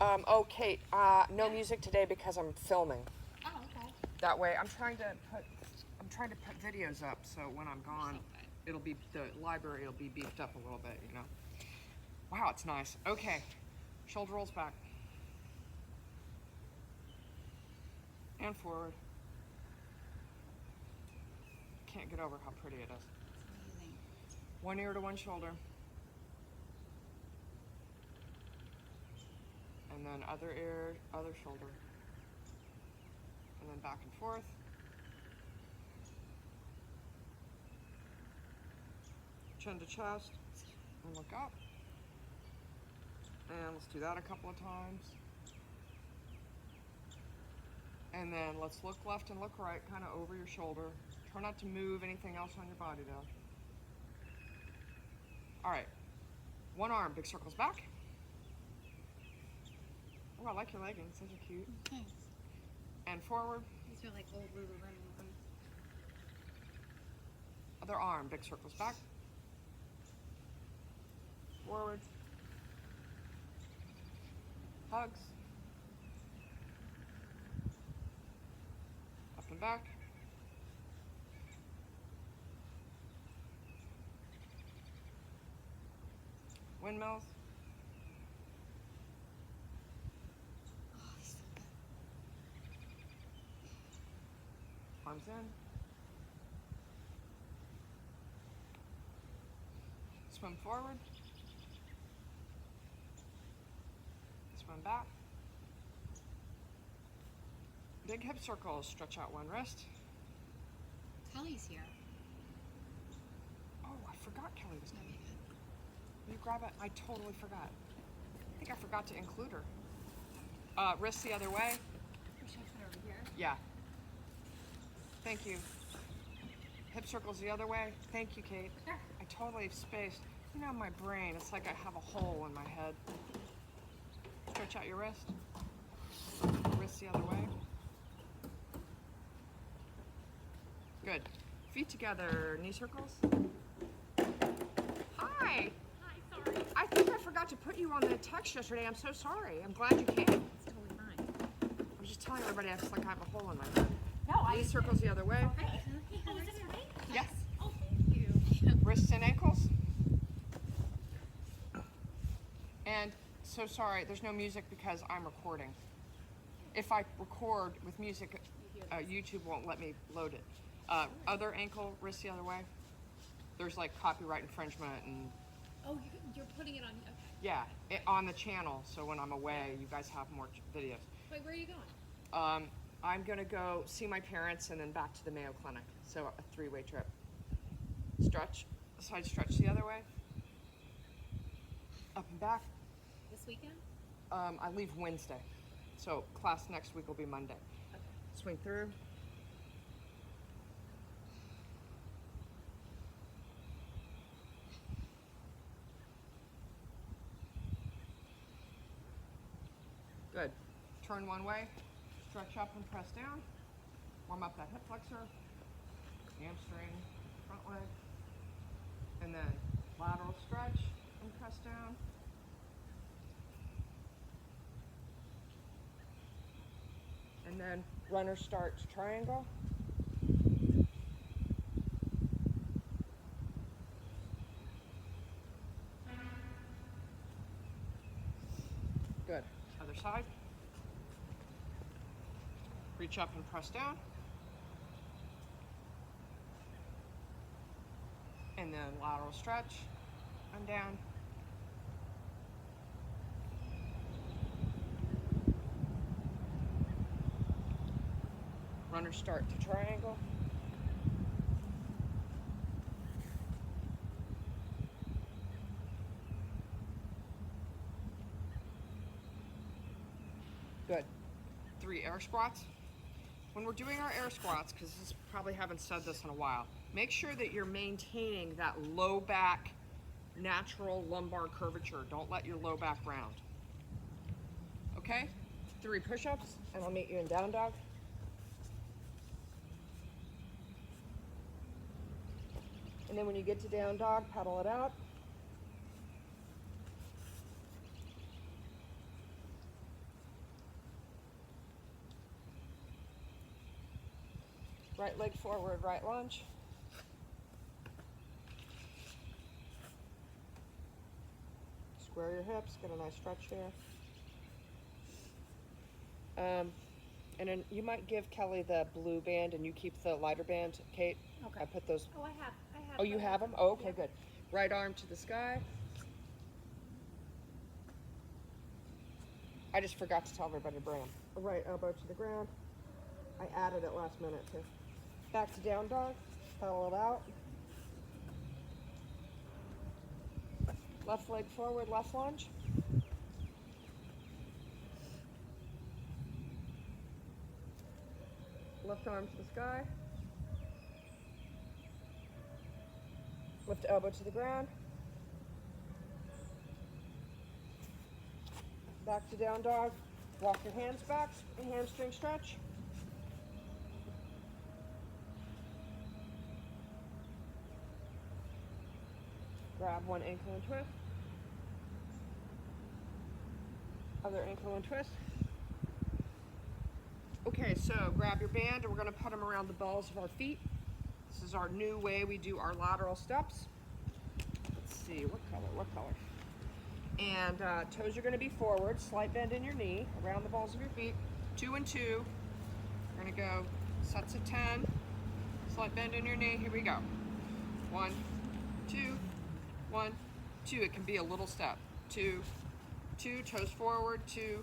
Oh, Kate, no music today because I'm filming. Oh, okay. That way, I'm trying to put videos up so when I'm gone, it'll be, the library will be beefed up a little bit, you know. Wow, it's nice. Okay, shoulder rolls back. And forward. Can't get over how pretty it is. It's amazing. One ear to one shoulder. And then other ear, other shoulder. And then back and forth. Chin to chest. And look up. And let's do that a couple of times. And then let's look left and look right, kind of over your shoulder. Try not to move anything else on your body though. All right, one arm, big circles back. Oh, I like your leggings, those are cute. Thanks. And forward. These are like old Lululemon ones. Other arm, big circles back. Forward. Hugs. Up and back. Windmills. Oh, so good. Arms in. Swim forward. Swim back. Big hip circles. Stretch out one wrist. Kelly's here. Oh, I forgot Kelly was That'd coming. be good. Will you grab it? I totally forgot. I think I forgot to include her. Wrists the other way. Or should I put it over here? Yeah. Thank you. Hip circles the other way. Thank you, Kate. Sure. I totally spaced. You know, my brain, it's like I have a hole in my head. Stretch out your wrist. Wrist the other way. Good. Feet together, knee circles. Hi. Hi, sorry. I think I forgot to put you on the text yesterday. I'm so sorry. I'm glad you came. It's totally fine. I was just telling everybody I feel like I have a hole in my head. No, Knee circles the other way. Okay. Oh, is this right? Yes. Oh, thank you. Wrists and ankles. And so sorry, there's no music because I'm recording. If I record with music, YouTube won't let me load it. Other ankle, wrist the other way. There's like copyright infringement and Oh, you're putting it on. Okay. yeah, on the channel. So when I'm away, you guys have more videos. Wait, where are you going? I'm gonna go see my parents and then back to the Mayo Clinic. So a three-way trip. Stretch, side stretch the other way. Up and back. This weekend? I leave Wednesday. So class next week will be Monday. Okay. Swing through. Good. Turn one way, stretch up and press down. Warm up that hip flexor, hamstring, front leg. And then lateral stretch and press down. And then runner start triangle. Good. Other side. Reach up and press down. And then lateral stretch and down. Runner start to triangle. Good. 3 air squats. When we're doing our air squats, because probably haven't said this in a while, make sure that you're maintaining that low back, natural lumbar curvature. Don't let your low back round. Okay? 3 push-ups, and I'll meet you in down dog. And then when you get to down dog, pedal it out. Right leg forward, right lunge. Square your hips, get a nice stretch here. And then you might give Kelly the blue band and you keep the lighter band, Kate. Okay. I put those. Oh, I have. Oh, you have them? Oh, okay, Yep. good. Right arm to the sky. I just forgot to tell everybody to bring them. Right elbow to the ground. I added it last minute too. Back to down dog. Pedal it out. Left leg forward, left lunge. Left arm to the sky. Lift elbow to the ground. Back to down dog. Walk your hands back, hamstring stretch. Grab one ankle and twist. Other ankle and twist. Okay, so grab your band and we're going to put them around the balls of our feet. This is our new way we do our lateral steps. Let's see, what color? And toes are going to be forward, slight bend in your knee, around the balls of your feet. 2 and 2. We're going to go sets of 10, slight bend in your knee. Here we go. 1, 2, 1, 2. It can be a little step. 2, 2, toes forward, 2,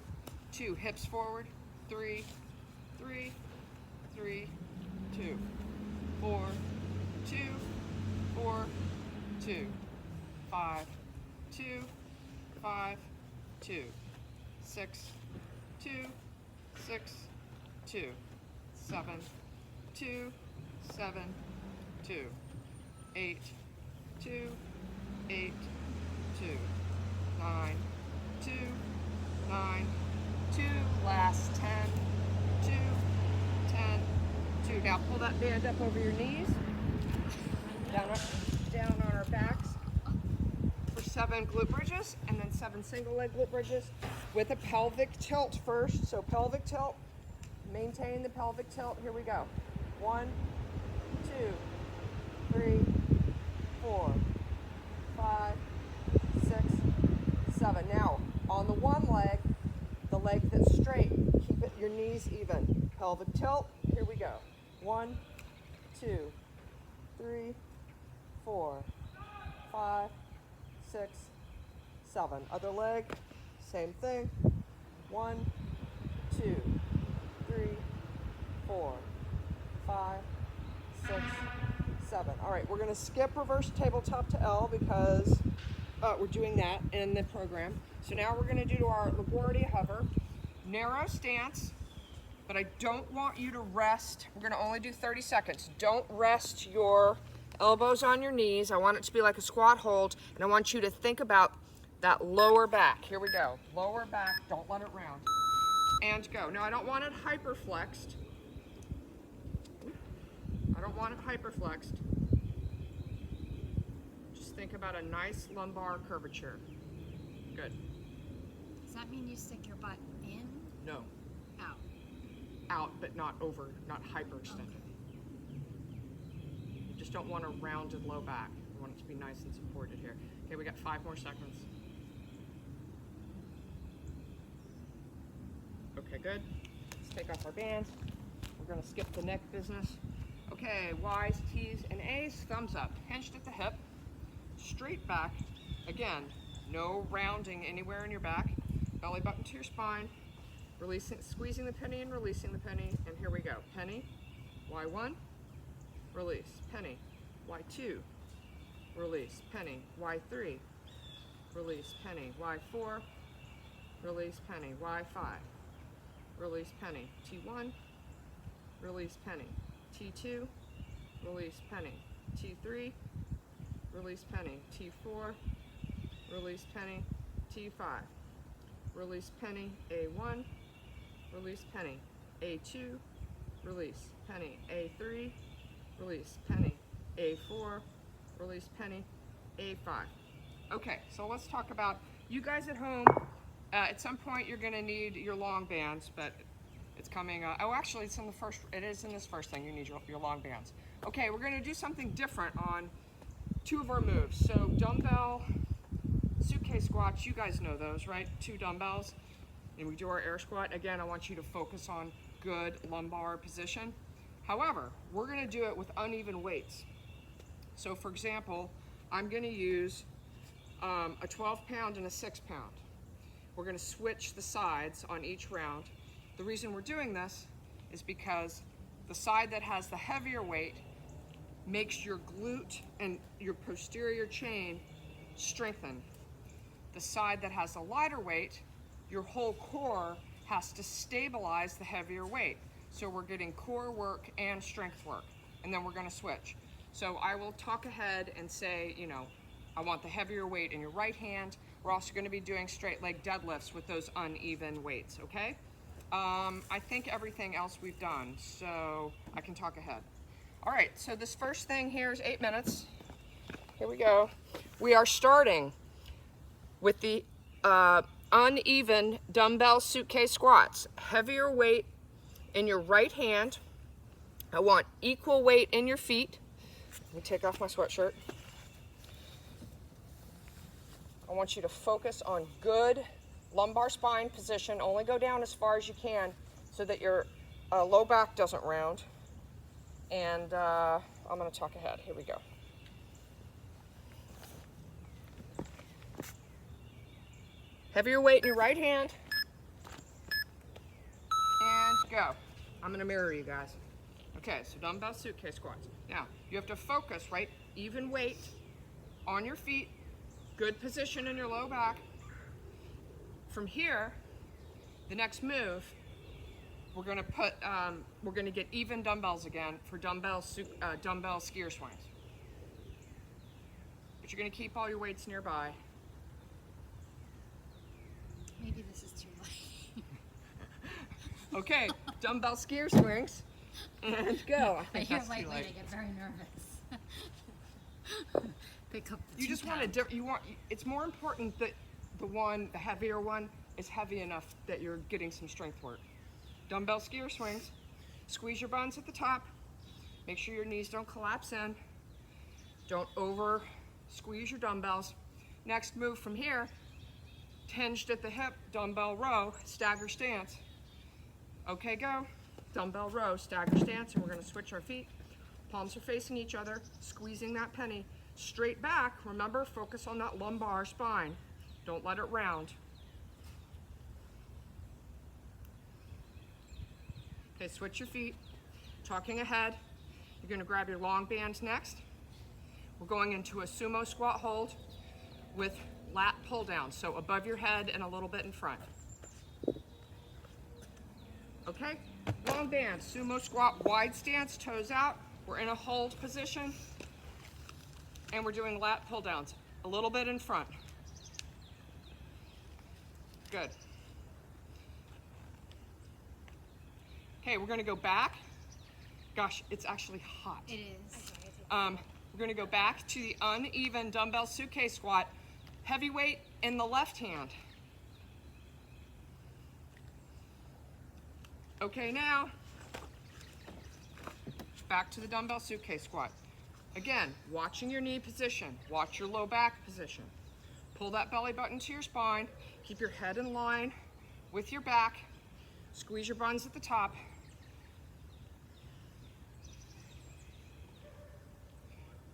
2, hips forward, 3, 3, 3, 2, 4, 2, 4, 2, 5, 2, 5, 2, 6, 2, 6, 2, 7, 2, 7, 2, 8, 2, 8, 2, 9, 2, 9, 2, last 10, 2, 10, 2. Now pull that band up over your knees, down on our backs for 7 glute bridges, and then 7 single leg glute bridges with a pelvic tilt first. So pelvic tilt, maintain the pelvic tilt. Here we go. 1, 2, 3, 4, 5, 6, 7. Now on the one leg, the leg that's straight, keep it your knees even. Pelvic tilt. Here we go. 1, 2, 3, 4, 5, 6, 7. Other leg, same thing. 1, 2, 3, 4, 5, 6, 7. All right, we're going to skip reverse tabletop to L because we're doing that in the program. So now we're going to do our LaGuardia hover. Narrow stance, but I don't want you to rest. We're going to only do 30 seconds. Don't rest your elbows on your knees. I want it to be like a squat hold, and I want you to think about that lower back. Here we go. Lower back, don't let it round. And go. Now I don't want it hyperflexed. I don't want it hyperflexed. Just think about a nice lumbar curvature. Good. Does that mean you stick your butt in? No. Out. Out, but not over, not hyperextended. You just don't want a rounded low back. You want it to be nice and supported here. Okay, we got 5 more seconds. Okay, good. Let's take off our bands. We're going to skip the neck business. Okay, Y's, T's, and A's. Thumbs up. Hinged at the hip. Straight back. Again, no rounding anywhere in your back. Belly button to your spine. Releasing, squeezing the penny and releasing the penny. And here we go. Penny, Y1, release. Penny, Y2, release. Penny, Y3, release. Penny, Y4, release. Penny, Y5, release. Penny, T1, release. Penny, T2, release. Penny, T3, release. Penny, T4, release. Penny, T5, release. Penny, A1, release. Penny, A2, release. Penny, A3, release. Penny, A4, release. Penny, A5. Okay, so let's talk about, you guys at home, at some point you're gonna need your long bands, but It's coming, oh actually it's in the first, it is in this first thing, you need your long bands. Okay, we're gonna do something different on 2 of our moves. So dumbbell suitcase squats, you guys know those, right? 2 dumbbells, and we do our air squat. Again, I want you to focus on good lumbar position. However, we're gonna do it with uneven weights. So for example, I'm gonna use a 12-pound and a 6-pound. We're gonna switch the sides on each round. The reason we're doing this is because the side that has the heavier weight makes your glute and your posterior chain strengthen. The side that has a lighter weight, your whole core has to stabilize the heavier weight. So we're getting core work and strength work, and then we're gonna switch. So I will talk ahead and say, you know, I want the heavier weight in your right hand. We're also gonna be doing straight leg deadlifts with those uneven weights, okay? I think everything else we've done, so I can talk ahead. All right, so this first thing here is 8 minutes. Here we go. We are starting with the uneven dumbbell suitcase squats. Heavier weight in your right hand. I want equal weight in your feet. Let me take off my sweatshirt. I want you to focus on good lumbar spine position. Only go down as far as you can so that your low back doesn't round. And I'm going to talk ahead. Here we go. Heavier weight in your right hand. And go. I'm going to mirror you guys. Okay, so dumbbell suitcase squats. Now, you have to focus, right? Even weight on your feet. Good position in your low back. From here, the next move, we're going to get even dumbbells again for dumbbell skier swings. But you're going to keep all your weights nearby. Maybe this is too late. Okay, dumbbell skier swings, and go. I hear lightweight, I get very nervous. Pick up the You just want to, it's more important that the heavier one is heavy enough that you're getting some strength work. Dumbbell skier swings. Squeeze your buns at the top. Make sure your knees don't collapse in. Don't over squeeze your dumbbells. Next move from here, hinged at the hip, dumbbell row, stagger stance. Okay, go. Dumbbell row, stagger stance, and we're gonna switch our feet. Palms are facing each other, squeezing that penny. Straight back, remember, focus on that lumbar spine. Don't let it round. Okay, switch your feet. Talking ahead, you're gonna grab your long bands next. We're going into a sumo squat hold with lat pull down, so above your head and a little bit in front. Okay, long band, sumo squat, wide stance, toes out. We're in a hold position, and we're doing lat pull downs, a little bit in front. Good. Okay, we're gonna go back. Gosh, it's actually hot. It is. We're gonna go back to the uneven dumbbell suitcase squat. Heavy weight in the left hand. Okay, now, back to the dumbbell suitcase squat. Again, watching your knee position, watch your low back position. Pull that belly button to your spine, keep your head in line with your back, squeeze your buns at the top.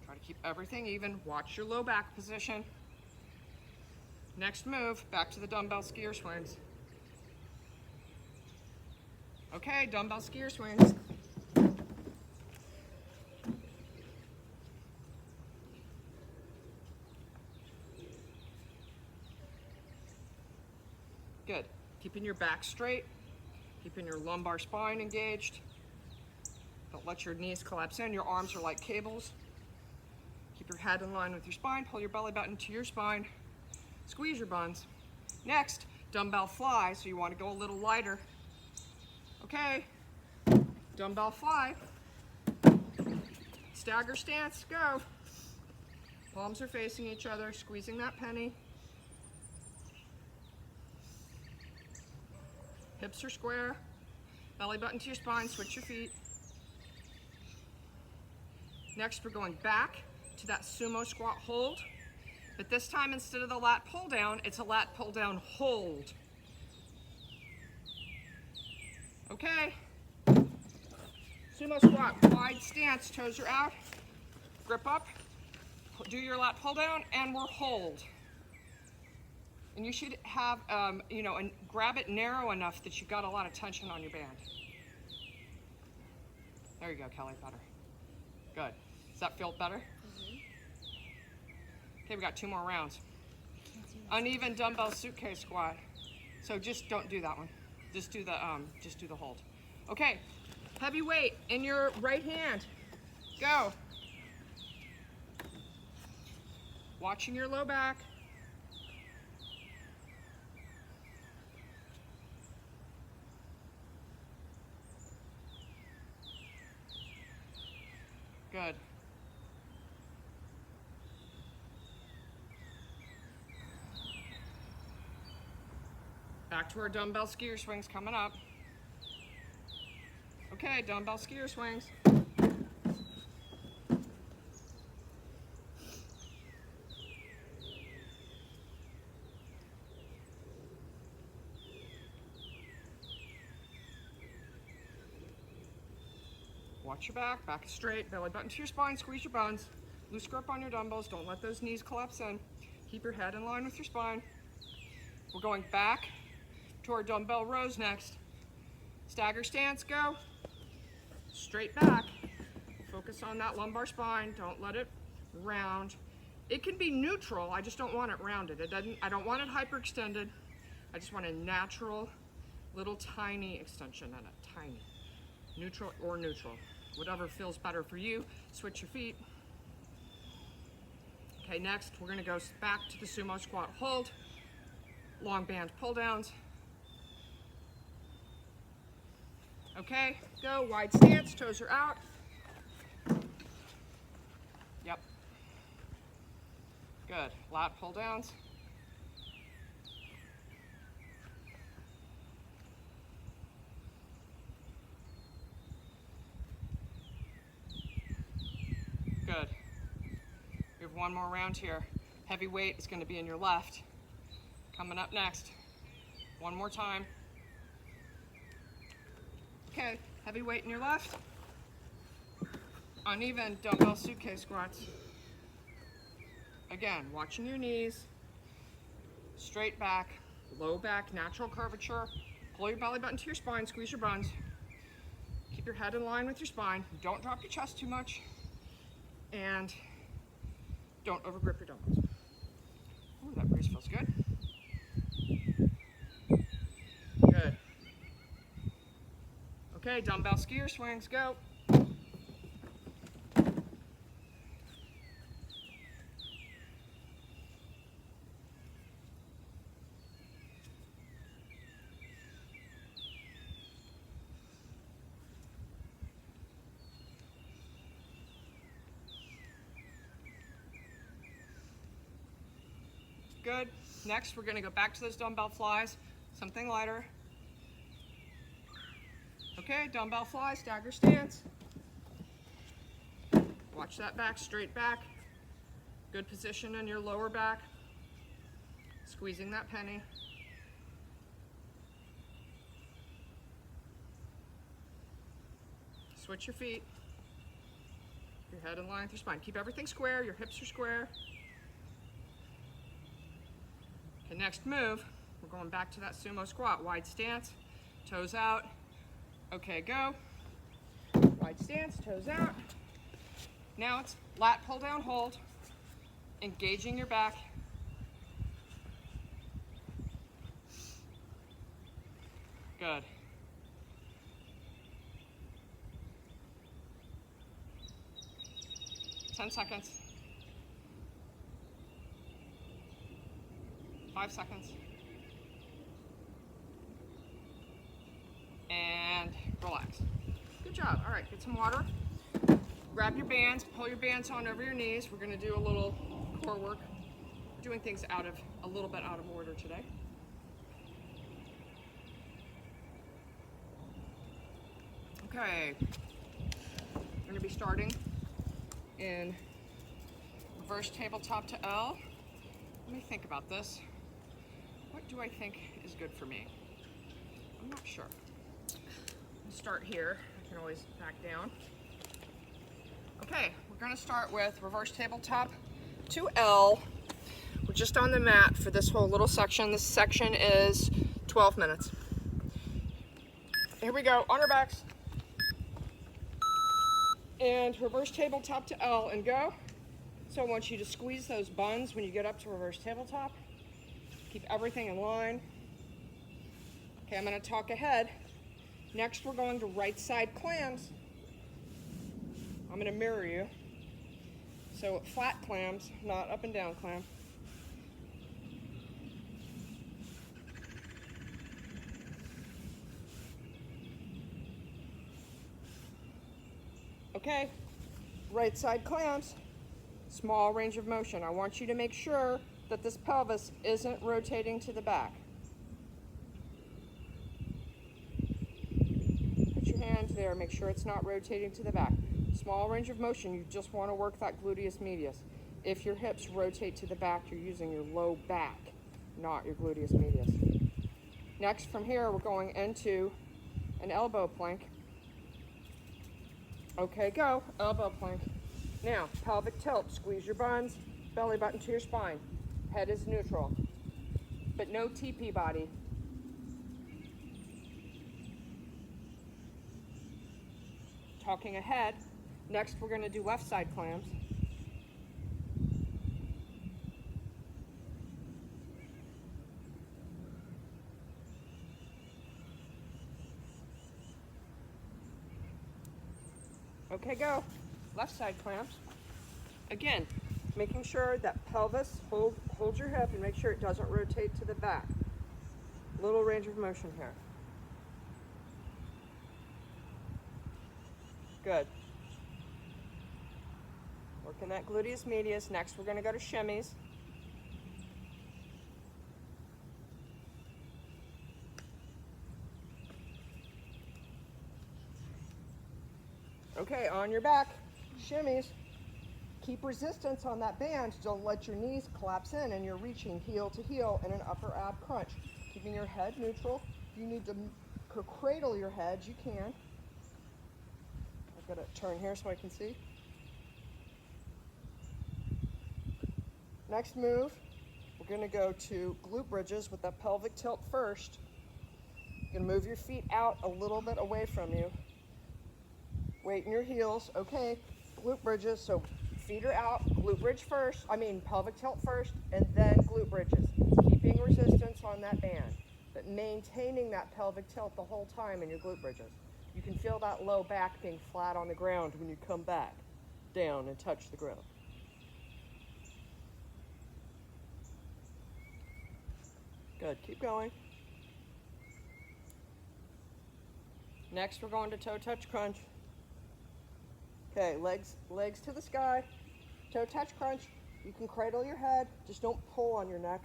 Try to keep everything even, watch your low back position. Next move, back to the dumbbell skier swings. Okay, dumbbell skier swings. Good. Keeping your back straight, keeping your lumbar spine engaged. Don't let your knees collapse in. Your arms are like cables. Keep your head in line with your spine. Pull your belly button to your spine. Squeeze your buns. Next, dumbbell fly, so you want to go a little lighter. Okay, dumbbell fly. Stagger stance, go. Palms are facing each other, squeezing that penny. Hips are square. Belly button to your spine, switch your feet. Next, we're going back to that sumo squat hold. But this time, instead of the lat pull down, it's a lat pull down hold. Okay. Sumo squat, wide stance, toes are out. Grip up, do your lat pull down, and we're hold. And you should have, and grab it narrow enough that you've got a lot of tension on your band. There you go, Kelly, better. Good. Does that feel better? Mm-hmm. Okay, we got 2 more rounds. Can't do this. Uneven dumbbell suitcase squat. So just don't do that one. Just do the hold. Okay, heavy weight in your right hand. Go. Watching your low back. Good. Back to our dumbbell skier swings coming up. Okay, dumbbell skier swings. Watch your back, back is straight, belly button to your spine, squeeze your buns. Loose grip on your dumbbells, don't let those knees collapse in. Keep your head in line with your spine. We're going back to our dumbbell rows next. Stagger stance, go. Straight back. Focus on that lumbar spine, don't let it round. It can be neutral, I just don't want it rounded. I don't want it hyperextended. I just want a natural, little tiny extension in it, tiny. Neutral or neutral. Whatever feels better for you, switch your feet. Okay, next we're gonna go back to the sumo squat hold. Long band pull downs. Okay, go, wide stance, toes are out. Yep. Good, lat pull downs. Good. We have 1 more round here. Heavy weight is going to be in your left. Coming up next. 1 more time. Okay, heavy weight in your left. Uneven dumbbell suitcase squats. Again, watching your knees. Straight back, low back, natural curvature. Pull your belly button to your spine, squeeze your buns. Keep your head in line with your spine. Don't drop your chest too much. And don't overgrip your dumbbells. Ooh, that breeze feels good. Good. Okay, dumbbell skier swings, go. Good. Next, we're going to go back to those dumbbell flies, something lighter. Okay, dumbbell fly, stagger stance. Watch that back, straight back. Good position in your lower back. Squeezing that penny. Switch your feet. Your head in line with your spine. Keep everything square, your hips are square. Okay, next move, we're going back to that sumo squat. Wide stance, toes out. Okay, go. Wide stance, toes out. Now it's lat pull down hold. Engaging your back. Good. Ten seconds. 5 seconds. And relax. Good job. All right, get some water. Grab your bands, pull your bands on over your knees. We're gonna do a little core work. We're doing things a little bit out of order today. Okay, I'm going to be starting in reverse tabletop to L. Let me think about this. What do I think is good for me? I'm not sure. I'll start here. I can always back down. Okay, we're going to start with reverse tabletop to L. We're just on the mat for this whole little section. This section is 12 minutes. Here we go, on our backs. And reverse tabletop to L and go. So I want you to squeeze those buns when you get up to reverse tabletop. Keep everything in line. Okay, I'm going to talk ahead. Next, we're going to right side clams. I'm going to mirror you. So flat clams, not up and down clam. Okay, right side clams, small range of motion. I want you to make sure that this pelvis isn't rotating to the back. Put your hand there, make sure it's not rotating to the back. Small range of motion, you just want to work that gluteus medius. If your hips rotate to the back, you're using your low back, not your gluteus medius. Next, from here, we're going into an elbow plank. Okay, go, elbow plank. Now, pelvic tilt, squeeze your buns, belly button to your spine. Head is neutral, but no TP body. Talking ahead, next we're gonna do left side clams. Okay, go. Left side clams. Again, making sure that pelvis, hold your hip and make sure it doesn't rotate to the back. Little range of motion here. Good. Working that gluteus medius. Next, we're going to go to shimmies. Okay, on your back, shimmies. Keep resistance on that band. Don't let your knees collapse in and you're reaching heel to heel in an upper ab crunch. Keeping your head neutral. If you need to cradle your head, you can. I've got to turn here so I can see. Next move, we're going to go to glute bridges with that pelvic tilt first. You're going to move your feet out a little bit away from you. Weight in your heels. Okay, glute bridges. So feet are out, glute bridge first. Pelvic tilt first, and then glute bridges. Keeping resistance on that band, but maintaining that pelvic tilt the whole time in your glute bridges. You can feel that low back being flat on the ground when you come back down and touch the ground. Good, keep going. Next, we're going to toe touch crunch. Okay, legs to the sky, toe touch crunch. You can cradle your head, just don't pull on your neck.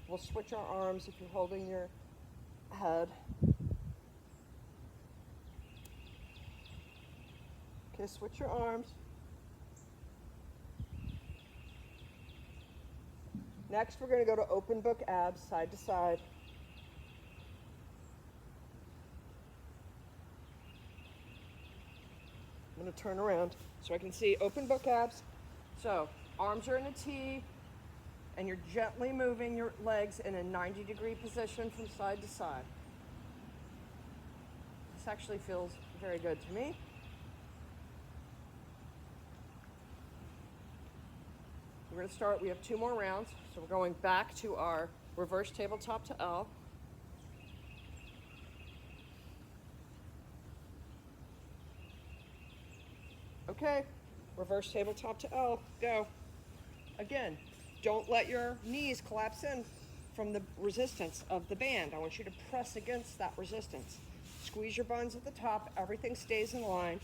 We'll switch our arms if you're holding your head. Okay, switch your arms. Next, we're going to go to open book abs, side to side. I'm going to turn around so I can see open book abs. So, arms are in a T, and you're gently moving your legs in a 90-degree position from side to side. This actually feels very good to me. We're going to start, we have 2 more rounds, so we're going back to our reverse tabletop to L. Okay, reverse tabletop to L, go. Again, don't let your knees collapse in from the resistance of the band. I want you to press against that resistance. Squeeze your buns at the top, everything stays in line.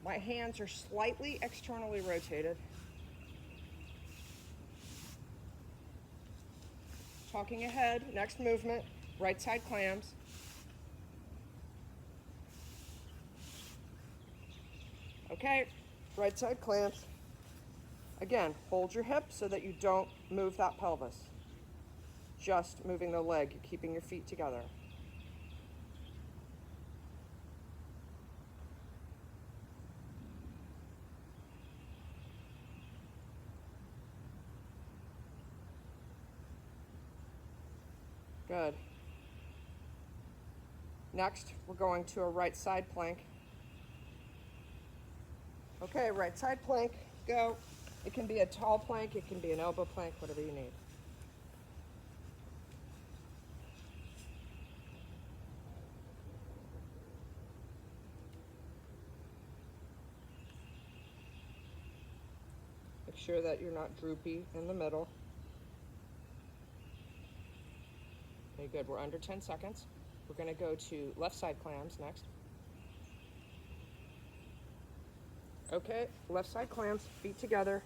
My hands are slightly externally rotated. Talking ahead, next movement, right side clams. Okay, right side clamps. Again, hold your hip so that you don't move that pelvis. Just moving the leg, keeping your feet together. Good. Next, we're going to a right side plank. Okay, right side plank, go. It can be a tall plank, it can be an elbow plank, whatever you need. Make sure that you're not droopy in the middle. Okay, good. We're under 10 seconds. We're going to go to left side clams next. Okay, left side clams, feet together,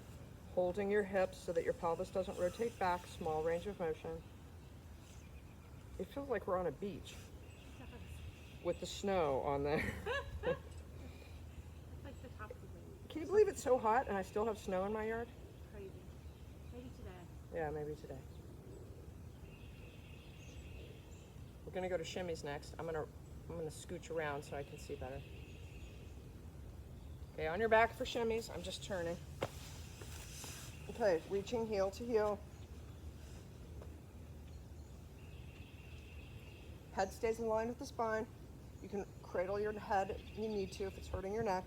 holding your hips so that your pelvis doesn't rotate back, small range of motion. It feels like we're on a beach with the snow on there. Like the top of the wind. Can you believe it's so hot and I still have snow in my yard? Crazy. Maybe today. Yeah, maybe today. We're gonna go to shimmies next. I'm gonna scooch around so I can see better. Okay, on your back for shimmies. I'm just turning. Okay, reaching heel to heel. Head stays in line with the spine. You can cradle your head if you need to, if it's hurting your neck.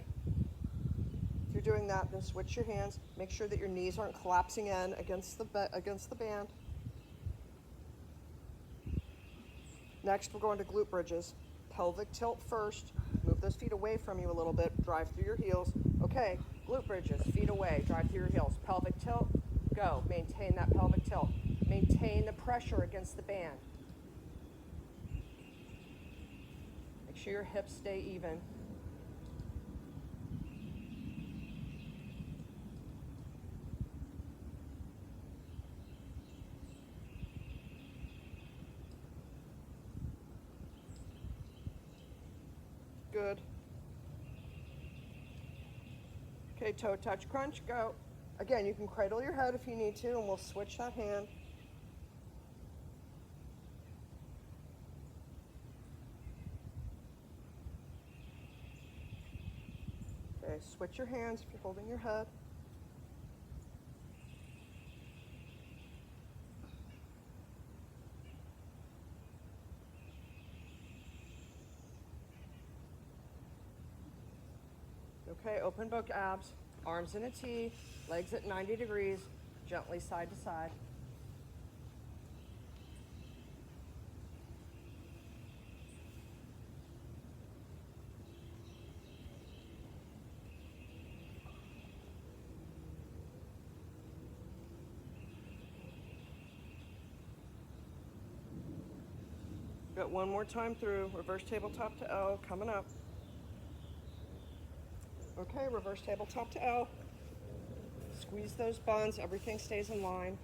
If you're doing that, then switch your hands. Make sure that your knees aren't collapsing in against the band. Next, we're going to glute bridges. Pelvic tilt first. Move those feet away from you a little bit. Drive through your heels. Okay, glute bridges. Feet away. Drive through your heels. Pelvic tilt. Go. Maintain that pelvic tilt. Maintain the pressure against the band. Make sure your hips stay even. Good. Okay, toe touch crunch, go. Again, you can cradle your head if you need to, and we'll switch that hand. Okay, switch your hands if you're holding your head. Okay, open book abs, arms in a T, legs at 90 degrees, gently side to side. Got one more time through, reverse tabletop to L, coming up. Okay, reverse tabletop to L. Squeeze those buns, everything stays in line.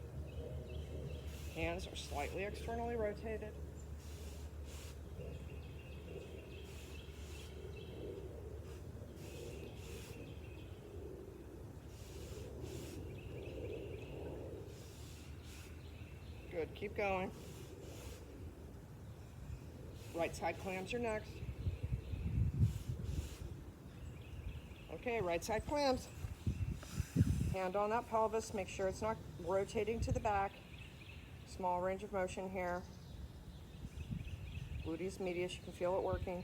Hands are slightly externally rotated. Good, keep going. Right side clams are next. Okay, right side clams. Hand on that pelvis, make sure it's not rotating to the back. Small range of motion here. Gluteus medius, you can feel it working.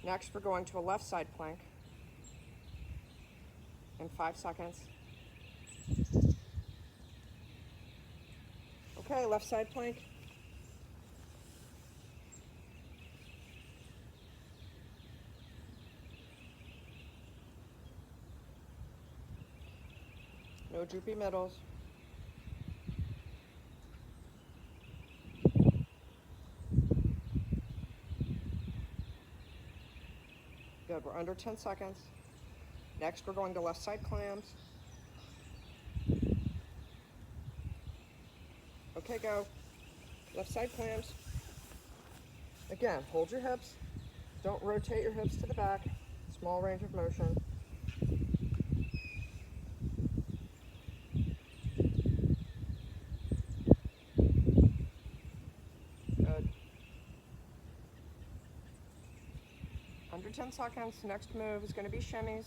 Next, we're going to a left side plank in 5 seconds. Okay, left side plank. No droopy middles. Good, we're under 10 seconds. Next, we're going to left side clams. Okay, go. Left side clams. Again, hold your hips. Don't rotate your hips to the back. Small range of motion. Good. Under 10 seconds. Next move is going to be shimmies.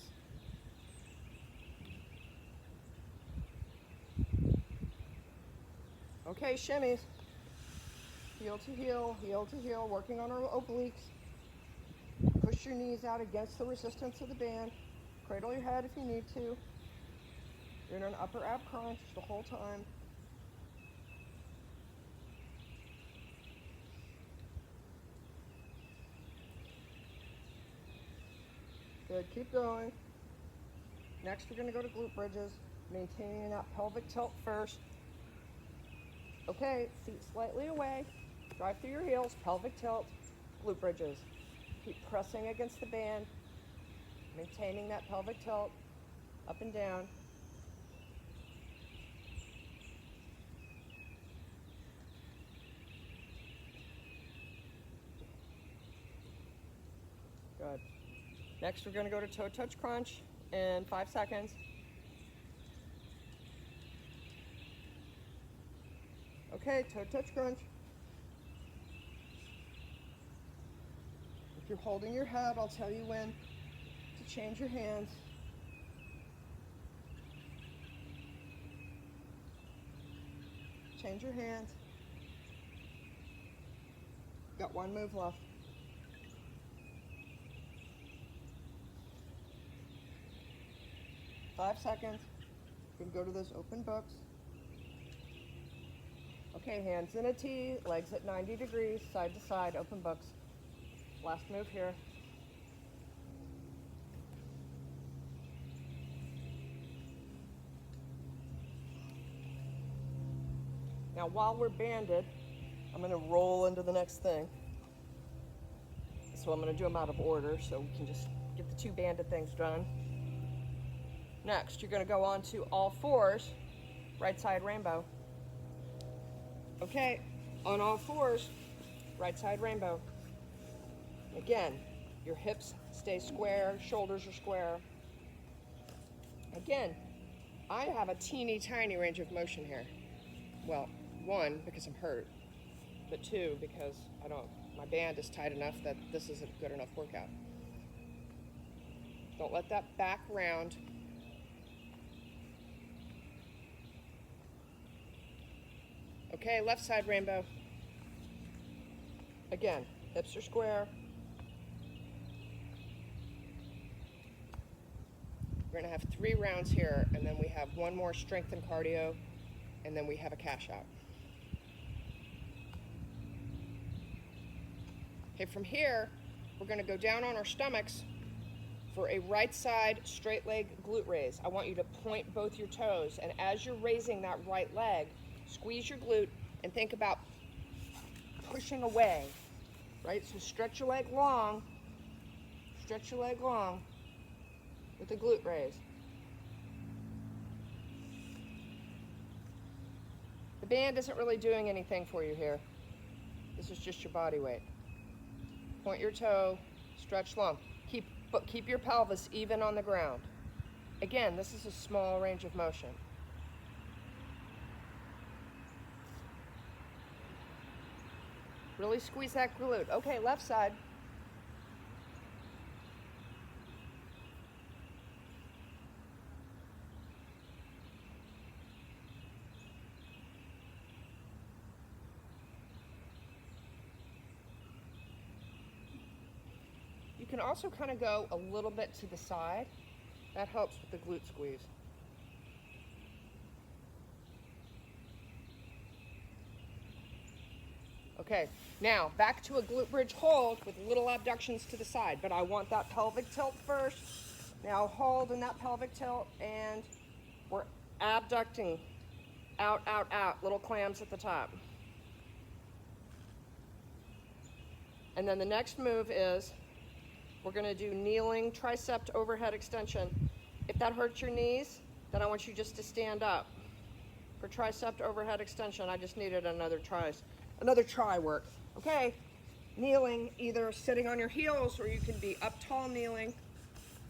Okay, shimmies. Heel to heel, heel to heel, working on our obliques. Push your knees out against the resistance of the band. Cradle your head if you need to. You're in an upper ab crunch the whole time. Good, keep going. Next, we're going to go to glute bridges, maintaining that pelvic tilt first. Okay, feet slightly away. Drive through your heels, pelvic tilt, glute bridges. Keep pressing against the band, maintaining that pelvic tilt, up and down. Good. Next, we're going to go to toe touch crunch in 5 seconds. Okay, toe touch crunch. If you're holding your head, I'll tell you when to change your hands. Change your hands. Got one move left. Five seconds. You can go to those open books. Okay, hands in a T, legs at 90 degrees, side to side, open books. Last move here. Now while we're banded, I'm going to roll into the next thing. So I'm going to do them out of order so we can just get the two banded things done. Next, you're going to go on to all fours, right side rainbow. Okay, on all fours, right side rainbow. Again, your hips stay square, shoulders are square. Again, I have a teeny tiny range of motion here. Well, one, because I'm hurt, but two, because my band is tight enough that this is a good enough workout. Don't let that back round. Okay, left side rainbow. Again, hips are square. We're gonna have 3 rounds here, and then we have one more strength and cardio, and then we have a cash out. Okay, from here, we're gonna go down on our stomachs for a right side straight leg glute raise. I want you to point both your toes, and as you're raising that right leg, squeeze your glute and think about pushing away, right? So stretch your leg long with a glute raise. The band isn't really doing anything for you here. This is just your body weight. Point your toe, stretch long. Keep your pelvis even on the ground. Again, this is a small range of motion. Really squeeze that glute. Okay, left side. You can also kind of go a little bit to the side. That helps with the glute squeeze. Okay, now back to a glute bridge hold with little abductions to the side, but I want that pelvic tilt first. Now hold in that pelvic tilt, and we're abducting out, out, out, little clams at the top. And then the next move is we're gonna do kneeling tricep overhead extension. If that hurts your knees, then I want you just to stand up. for tricep to overhead extension. I just needed another try work. Okay, kneeling, either sitting on your heels or you can be up tall kneeling.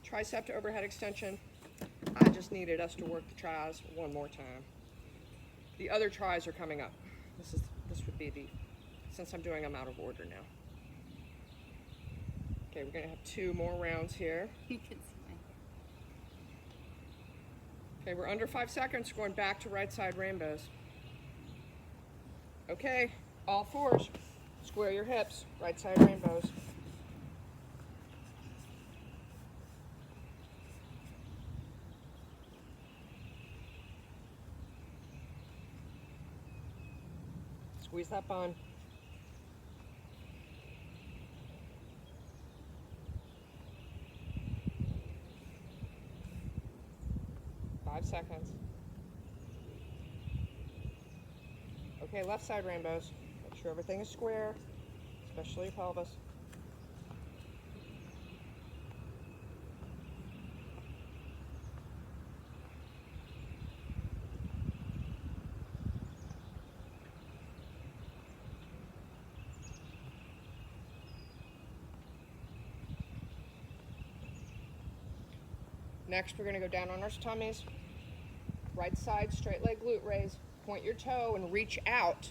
Tricep to overhead extension. I just needed us to work the tries one more time. The other tries are coming up. This would be the, since I'm doing them out of order now. Okay, we're gonna have 2 more rounds here. You can see my. Okay, we're under 5 seconds, going back to right side rainbows. Okay, all fours, square your hips, right side rainbows. Squeeze that bun. Five seconds. Okay, left side rainbows. Make sure everything is square, especially your pelvis. Next, we're going to go down on our tummies. Right side, straight leg glute raise. Point your toe and reach out.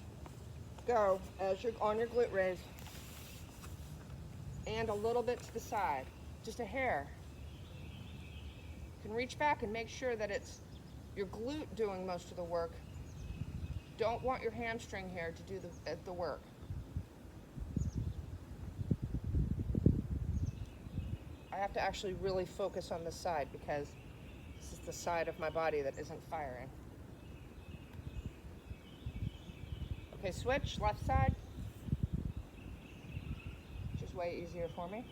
Go as you're on your glute raise. And a little bit to the side, just a hair. You can reach back and make sure that it's your glute doing most of the work. Don't want your hamstring here to do the work. I have to actually really focus on this side because this is the side of my body that isn't firing. Okay, switch, left side. Which is way easier for me.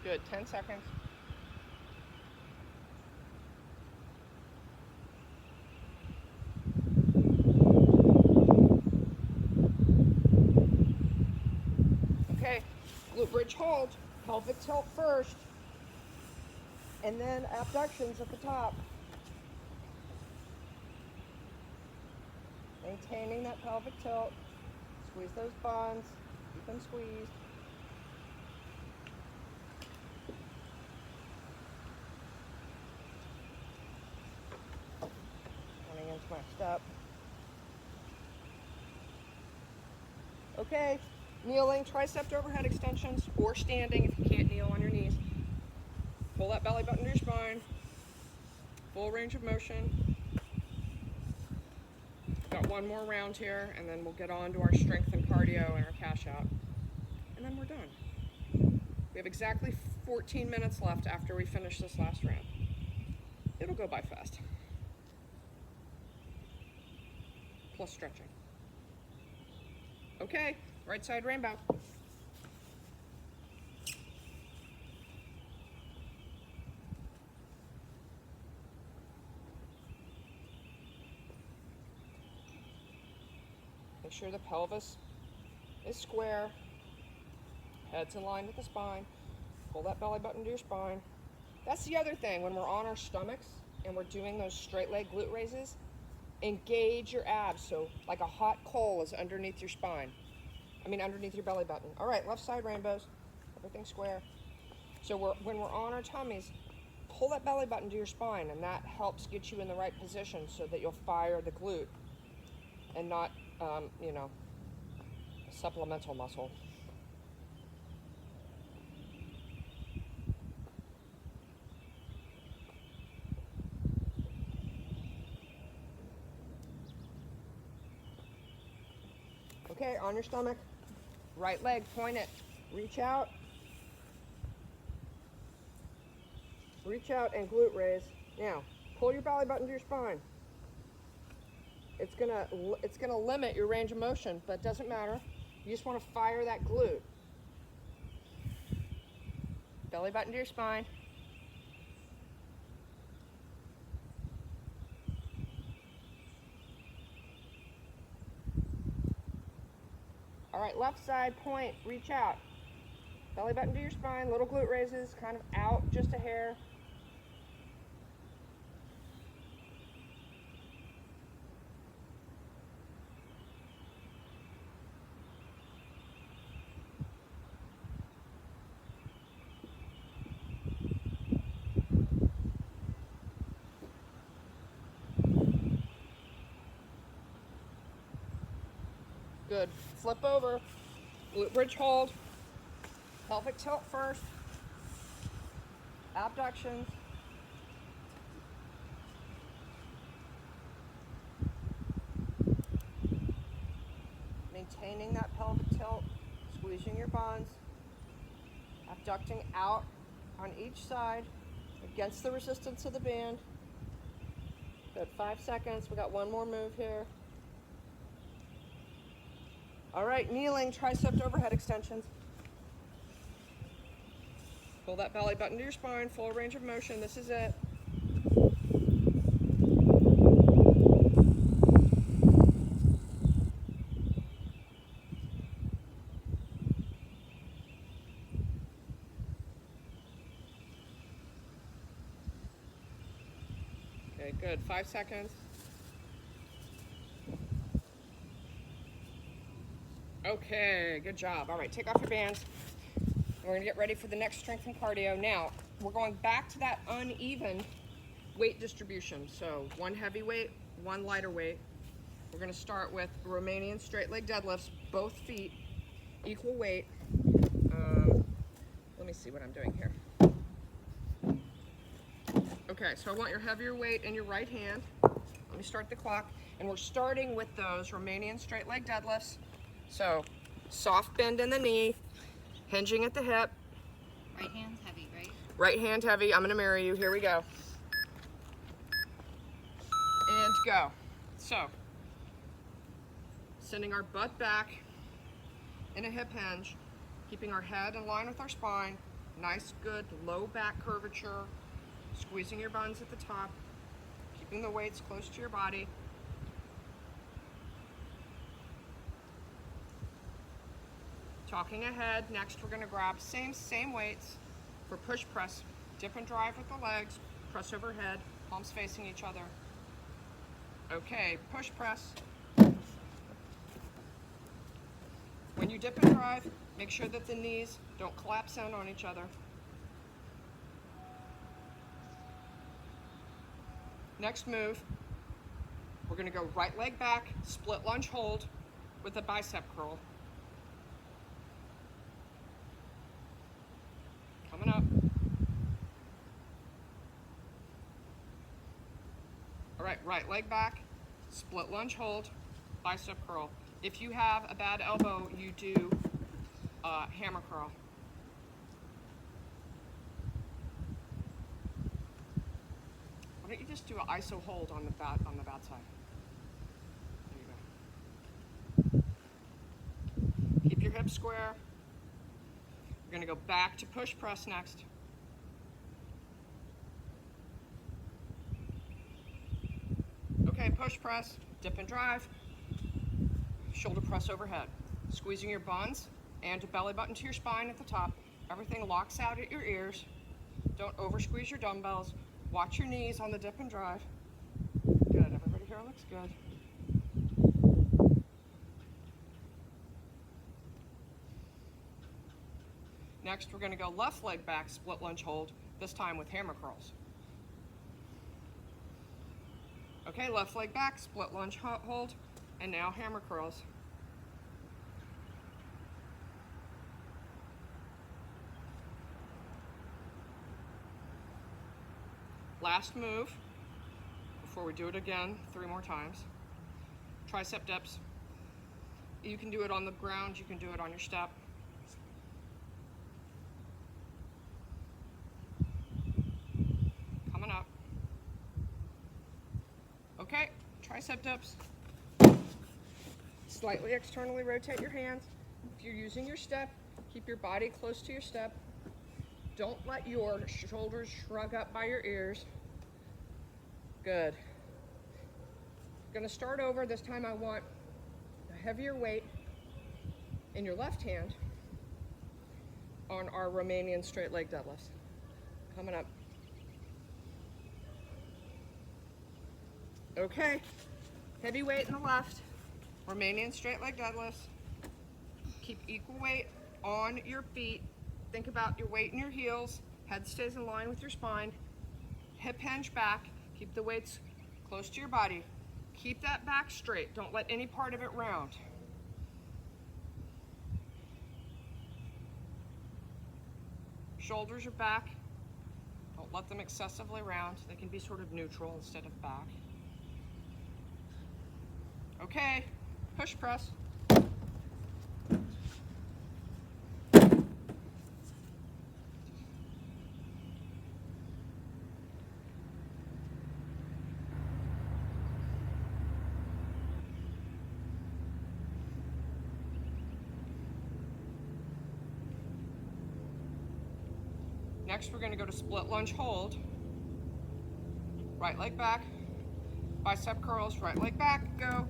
Good, 10 seconds. Okay, glute bridge hold, pelvic tilt first, and then abductions at the top. Maintaining that pelvic tilt. Squeeze those buns, keep them squeezed. Running into my step. Okay, kneeling, tricep to overhead extensions, or standing if you can't kneel on your knees. Pull that belly button to your spine. Full range of motion. Got one more round here, and then we'll get on to our strength and cardio and our cash out. And then we're done. We have exactly 14 minutes left after we finish this last round. It'll go by fast. Plus stretching. Okay, right side rainbow. Make sure the pelvis is square, head's in line with the spine. Pull that belly button to your spine. That's the other thing, when we're on our stomachs and we're doing those straight leg glute raises, engage your abs, so like a hot coal is underneath your spine. Underneath your belly button. All right, left side rainbows, everything square. So when we're on our tummies, pull that belly button to your spine, and that helps get you in the right position so that you'll fire the glute and not, a supplemental muscle. Okay, on your stomach, right leg, point it, reach out and glute raise. Now, pull your belly button to your spine. It's gonna limit your range of motion, but it doesn't matter. You just want to fire that glute. Belly button to your spine. All right, left side, point, reach out. Belly button to your spine, little glute raises, kind of out just a hair. Good. Flip over, glute bridge hold, pelvic tilt first, abductions. Maintaining that pelvic tilt, squeezing your buns, abducting out on each side against the resistance of the band. Good, 5 seconds. We got one more move here. All right, kneeling, tricep to overhead extensions. Pull that belly button to your spine, full range of motion. This is it. Okay, good. 5 seconds. Okay, good job. All right, take off your bands. We're gonna get ready for the next strength and cardio. Now, we're going back to that uneven weight distribution. So 1 heavy weight, 1 lighter weight. We're gonna start with Romanian straight leg deadlifts, both feet, equal weight. Let me see what I'm doing here. Okay, so I want your heavier weight in your right hand. Let me start the clock. And we're starting with those Romanian straight leg deadlifts. So, soft bend in the knee, hinging at the hip. Right hand's heavy, right? Right hand heavy. I'm gonna mirror you. Here we go. And go. So, sending our butt back in a hip hinge, keeping our head in line with our spine. Nice, good low back curvature. Squeezing your buns at the top. Keeping the weights close to your body. Talking ahead, next we're gonna grab same weights for push press. Dip and drive with the legs, press overhead, palms facing each other. Okay, push press. When you dip and drive, make sure that the knees don't collapse in on each other. Next move, we're gonna go right leg back, split lunge hold with a bicep curl. Coming up. All right, right leg back, split lunge hold, bicep curl. If you have a bad elbow, you do hammer curl. Why don't you just do an iso hold on the bad side? There you go. Keep your hips square. We're gonna go back to push press next. Okay, push press, dip and drive, shoulder press overhead. Squeezing your buns and a belly button to your spine at the top. Everything locks out at your ears. Don't over squeeze your dumbbells. Watch your knees on the dip and drive. Good, everybody here looks good. Next, we're gonna go left leg back, split lunge hold, this time with hammer curls. Okay, left leg back, split lunge hold, and now hammer curls. Last move, before we do it again 3 more times. Tricep dips. You can do it on the ground, you can do it on your step. Coming up. Okay, tricep dips. Slightly externally rotate your hands. If you're using your step, keep your body close to your step. Don't let your shoulders shrug up by your ears. Good. Gonna start over. This time I want a heavier weight in your left hand on our Romanian straight leg deadlifts. Coming up. Okay, heavy weight in the left, Romanian straight leg deadlifts. Keep equal weight on your feet. Think about your weight in your heels. Head stays in line with your spine. Hip hinge back. Keep the weights close to your body. Keep that back straight. Don't let any part of it round. Shoulders are back. Don't let them excessively round. They can be sort of neutral instead of back. Okay, push press. Next, we're going to go to split lunge hold. Right leg back, bicep curls, right leg back, go.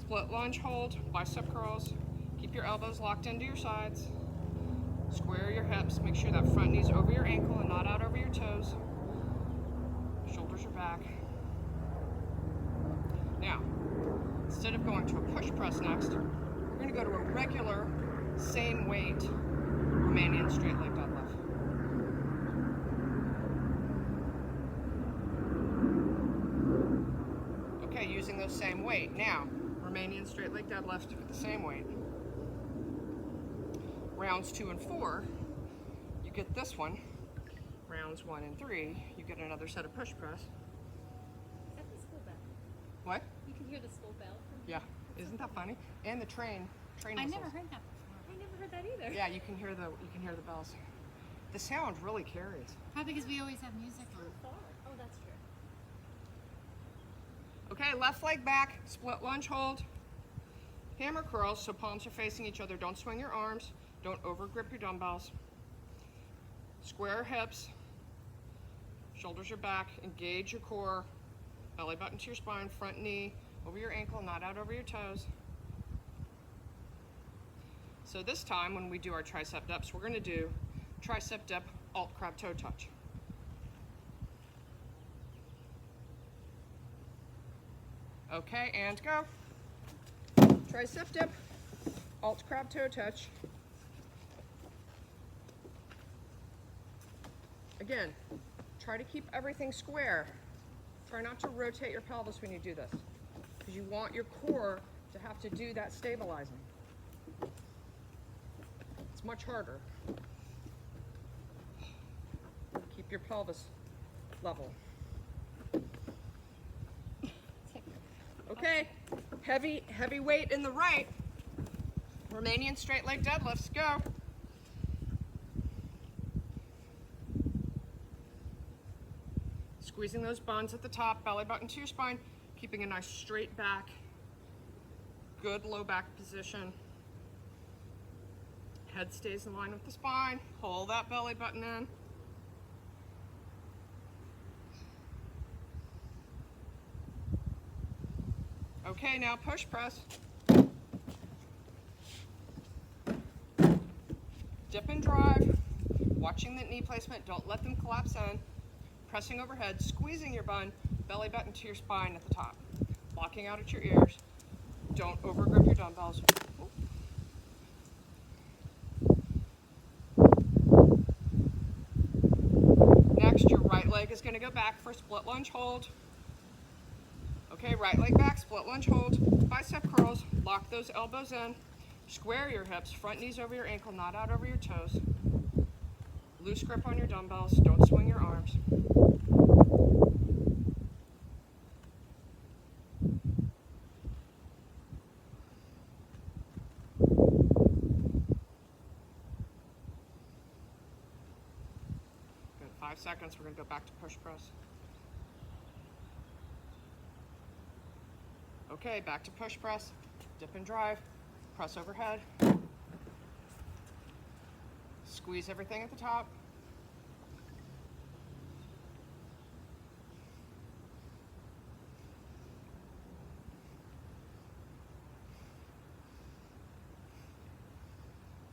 Split lunge hold, bicep curls. Keep your elbows locked into your sides. Square your hips. Make sure that front knee's over your ankle and not out over your toes. Shoulders are back. Now, instead of going to a push press next, we're going to go to a regular, same weight, Romanian straight leg deadlift. Okay, using those same weight. Now, Romanian straight leg deadlift with the same weight. Rounds 2 and 4, you get this one. Rounds 1 and 3, you get another set of push press. Is that the school bell? What? You can hear the school bell from Yeah, isn't that funny? And the train I whistles. never heard that before. I never heard that either. Yeah, you can hear the bells. The sound really carries. Probably because we always have music on. Far. Oh, that's true. Okay, left leg back, split lunge hold. Hammer curls, so palms are facing each other. Don't swing your arms. Don't over grip your dumbbells. Square hips. Shoulders are back. Engage your core. Belly button to your spine. Front knee over your ankle, not out over your toes. So this time when we do our tricep dips, we're going to do tricep dip, alt crab toe touch. Okay, and go. Tricep dip, alt crab toe touch. Again, try to keep everything square. Try not to rotate your pelvis when you do this, because you want your core to have to do that stabilizing. It's much harder. Keep your pelvis level. Okay, heavy weight in the right. Romanian straight leg deadlifts, go. Squeezing those buns at the top, belly button to your spine, keeping a nice straight back, good low back position. Head stays in line with the spine, pull that belly button in. Okay, now push press. Dip and drive, watching the knee placement, don't let them collapse in. Pressing overhead, squeezing your bun, belly button to your spine at the top. Blocking out at your ears. Don't overgrip your dumbbells. Next, your right leg is going to go back for split lunge hold. Okay, right leg back, split lunge hold, bicep curls, lock those elbows in, square your hips, front knees over your ankle, not out over your toes. Loose grip on your dumbbells, don't swing your arms. Good, 5 seconds, we're gonna go back to push press. Okay, back to push press, dip and drive, press overhead. Squeeze everything at the top.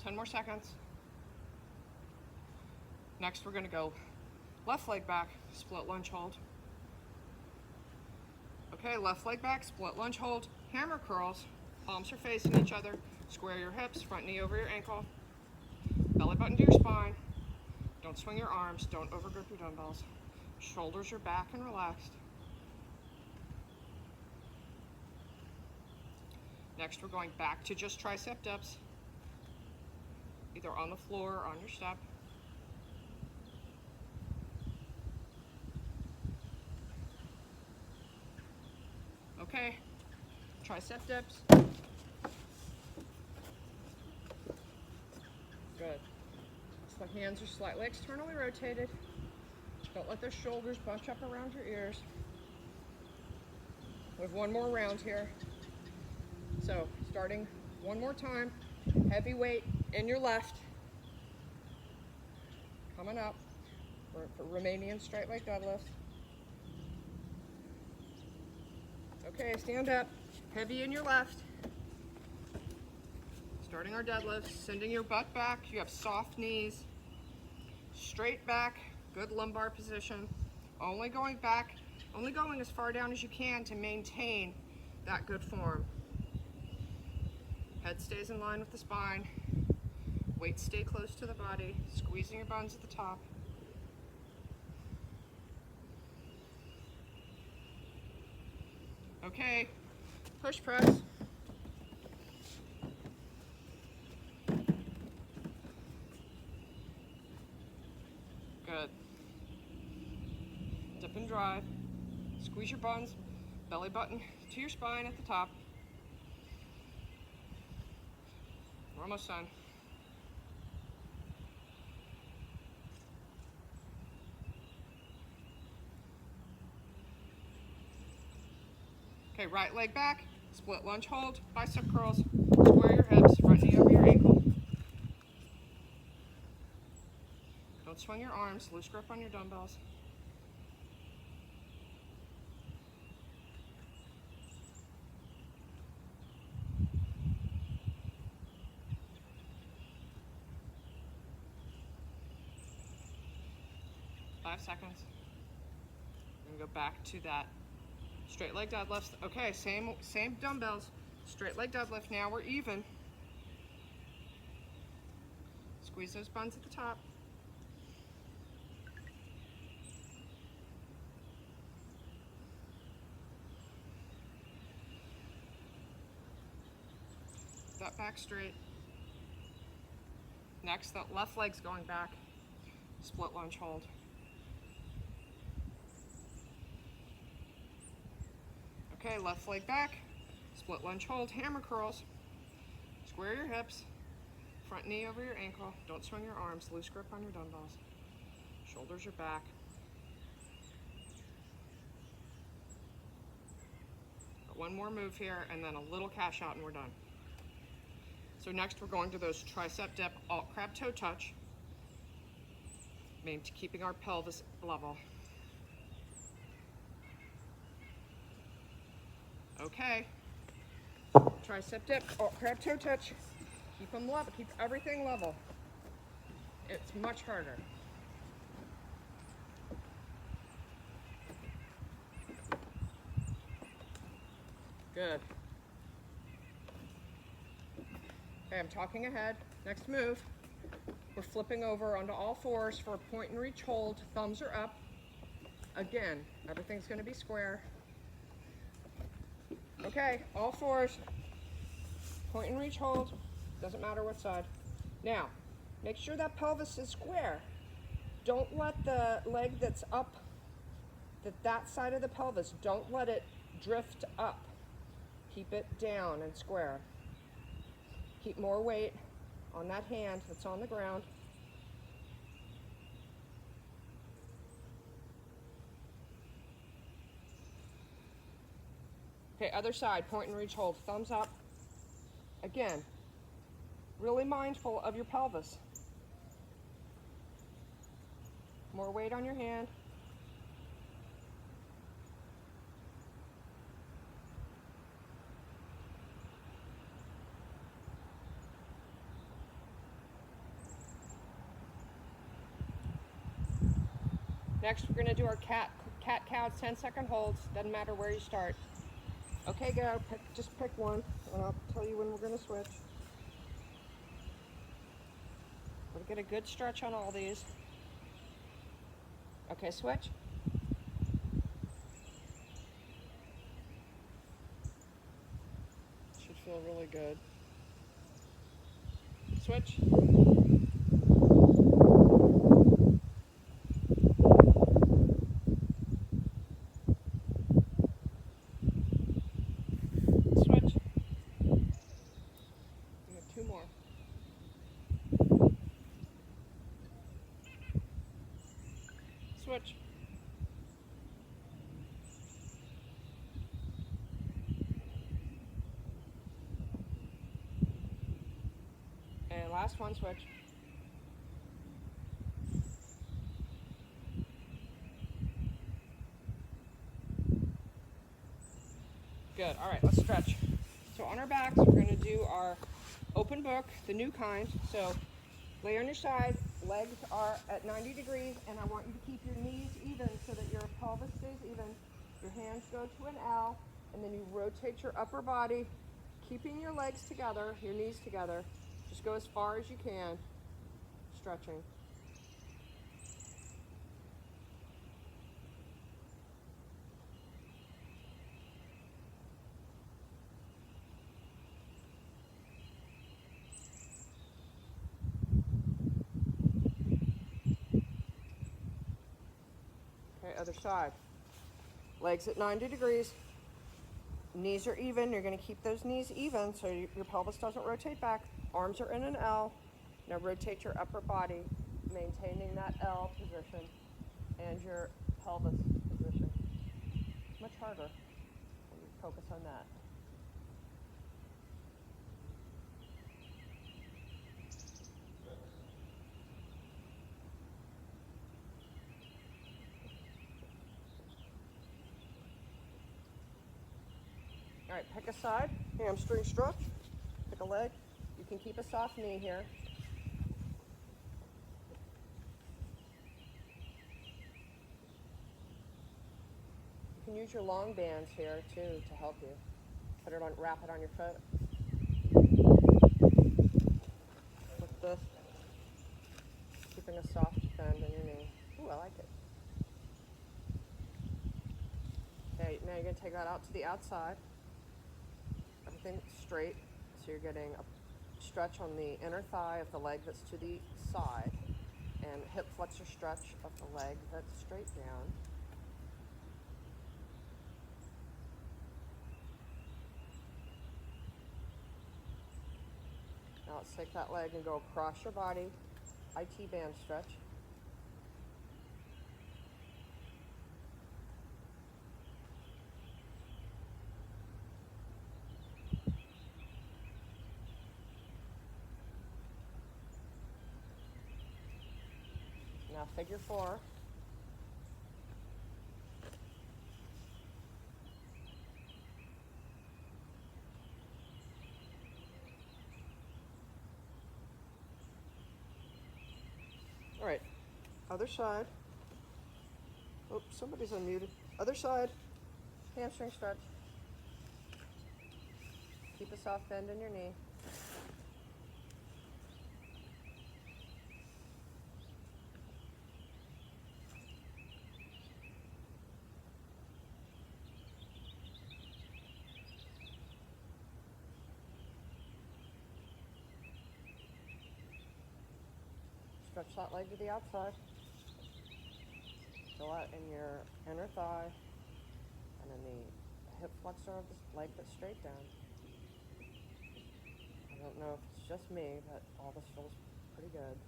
10 more seconds. Next, we're gonna go left leg back, split lunge hold. Okay, left leg back, split lunge hold, hammer curls, palms are facing each other, square your hips, front knee over your ankle, belly button to your spine. Don't swing your arms, don't overgrip your dumbbells. Shoulders are back and relaxed. Next, we're going back to just tricep dips, either on the floor or on your step. Okay, tricep dips. Good. So the hands are slightly externally rotated. Don't let those shoulders bunch up around your ears. We have one more round here. So starting one more time, heavy weight in your left. Coming up for Romanian straight leg deadlift. Okay, stand up, heavy in your left. Starting our deadlifts, sending your butt back. You have soft knees, straight back, good lumbar position. Only going back, only going as far down as you can to maintain that good form. Head stays in line with the spine. Weights stay close to the body, squeezing your buns at the top. Okay, push press. Good. Dip and drive. Squeeze your buns, belly button to your spine at the top. We're almost done. Okay, right leg back, split lunge hold, bicep curls, square your hips, front knee over your ankle. Don't swing your arms, loose grip on your dumbbells. Five seconds. I'm gonna go back to that straight leg deadlifts. Okay, same dumbbells. Straight leg deadlift. Now we're even. Squeeze those buns at the top. That back straight. Next, that left leg's going back. Split lunge hold. Okay, left leg back, split lunge hold, hammer curls, square your hips, front knee over your ankle, don't swing your arms, loose grip on your dumbbells, shoulders are back. Got one more move here and then a little cash out and we're done. So next we're going to those tricep dip, alt crab toe touch, aimed to keeping our pelvis level. Okay, tricep dip, crab toe touch, keep them level, keep everything level. It's much harder. Good. Okay, I'm talking ahead. Next move, we're flipping over onto all fours for a point and reach hold. Thumbs are up. Again, everything's gonna be square. Okay, all fours, point and reach hold, doesn't matter what side. Now, make sure that pelvis is square. Don't let the leg that's up, that side of the pelvis, don't let it drift up. Keep it down and square. Keep more weight on that hand that's on the ground. Okay, other side, point and reach hold, thumbs up. Again, really mindful of your pelvis. More weight on your hand. Next, we're gonna do our cat-cow 10-second holds. Doesn't matter where you start. Okay, go. Just pick one, and I'll tell you when we're gonna switch. We'll get a good stretch on all these. Okay, switch. Should feel really good. Switch. Switch. We have two more. Switch. And last one, switch. Good. All right, let's stretch. So on our backs, we're going to do our open book, the new kind. So lay on your side, legs are at 90 degrees, and I want you to keep your knees even so that your pelvis stays even. Your hands go to an L, and then you rotate your upper body, keeping your legs together, your knees together. Just go as far as you can, stretching. Okay, other side. Legs at 90 degrees. Knees are even. You're going to keep those knees even so your pelvis doesn't rotate back. Arms are in an L. Now rotate your upper body, maintaining that L position and your pelvis position. Much harder when you focus on that. All right, pick a side, hamstring stretch, pick a leg. You can keep a soft knee here. You can use your long bands here too to help you. Put it on, wrap it on your foot. Like this. Keeping a soft bend in your knee. Ooh, I like it. Okay, now you're going to take that out to the outside. Everything straight, so you're getting a stretch on the inner thigh of the leg that's to the side, and hip flexor stretch of the leg that's straight down. Now let's take that leg and go across your body, IT band stretch. Now figure four. All right, other side. Oops, somebody's unmuted. Other side, hamstring stretch. Keep a soft bend in your knee. Stretch that leg to the outside. Feel that in your inner thigh and in the hip flexor of the leg that's straight down. I don't know if it's just me, but all this feels pretty good.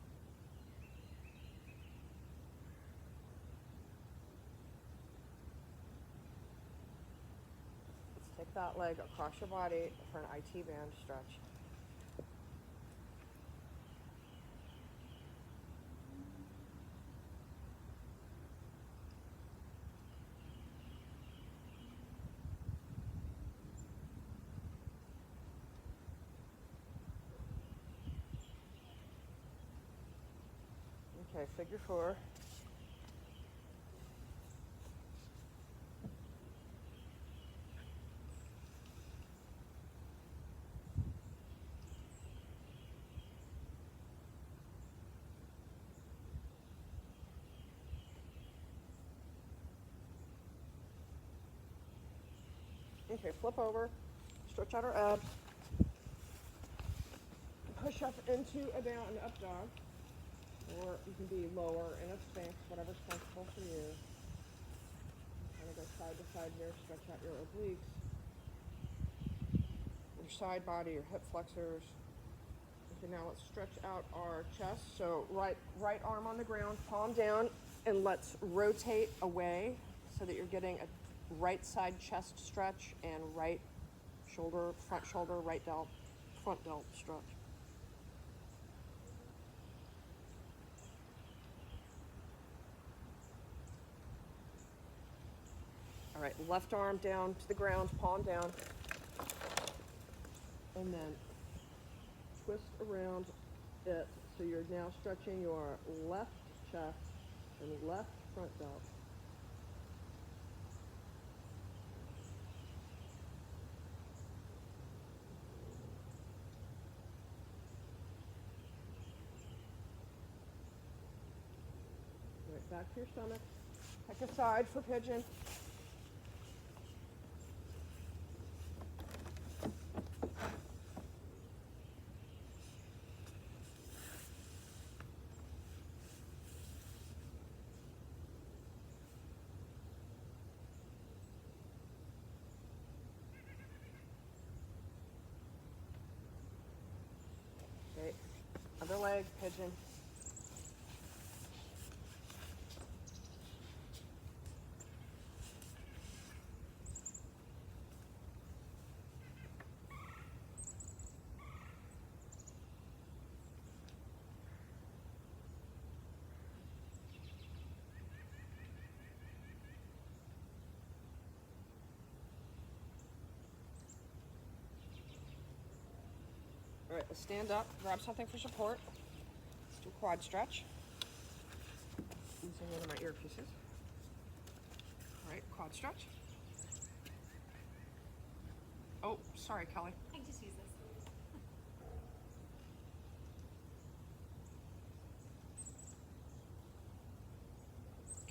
Let's take that leg across your body for an IT band stretch. Okay, figure four. Okay, flip over, stretch out our abs. Push up into a down and up dog. Or you can be lower in a sphinx, whatever's comfortable for you. Kind of go side to side here, stretch out your obliques. Your side body, your hip flexors. Okay, now let's stretch out our chest. So right arm on the ground, palm down, and let's rotate away so that you're getting a right side chest stretch and right shoulder, front shoulder, right delt, front delt stretch. All right, left arm down to the ground, palm down. And then twist around it so you're now stretching your left chest and left front delt. Right back to your stomach. Pick a side for pigeon. Okay, other leg, pigeon. All right, let's stand up, grab something for support. Let's do a quad stretch. Using one of my earpieces. All right, quad stretch. Oh, sorry, Kelly. I can just use this.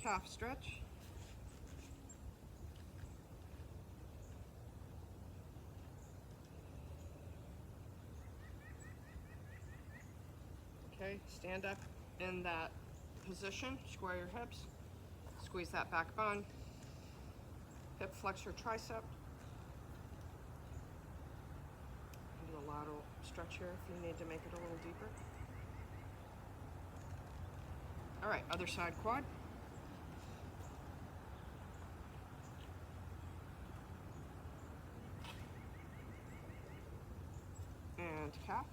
Calf stretch. Okay, stand up in that position, square your hips, squeeze that back bone, hip flex your tricep. Do a lateral stretch here if you need to make it a little deeper. All right, other side quad. And calf.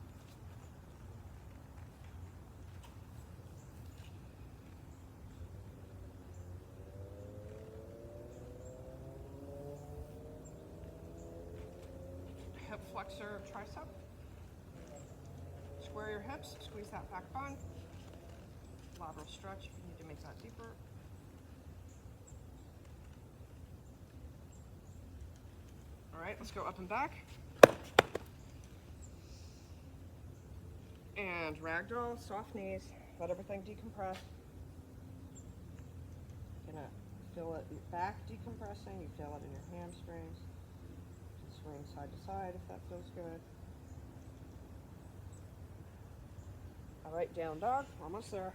Hip flexor tricep. Square your hips, squeeze that back bone. Lateral stretch if you need to make that deeper. All right, let's go up and back. And ragdoll, soft knees, let everything decompress. You're gonna feel it in your back decompressing, you feel it in your hamstrings. Just swing side to side if that feels good. All right, down dog, almost there.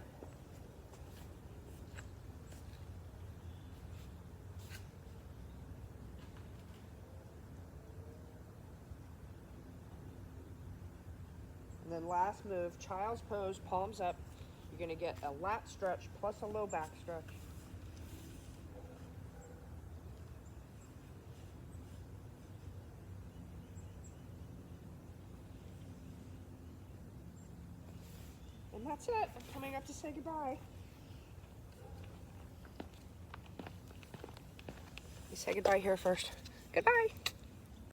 And then last move, child's pose, palms up. You're gonna get a lat stretch plus a low back stretch. And that's it. I'm coming up to say goodbye. You say goodbye here first. Goodbye.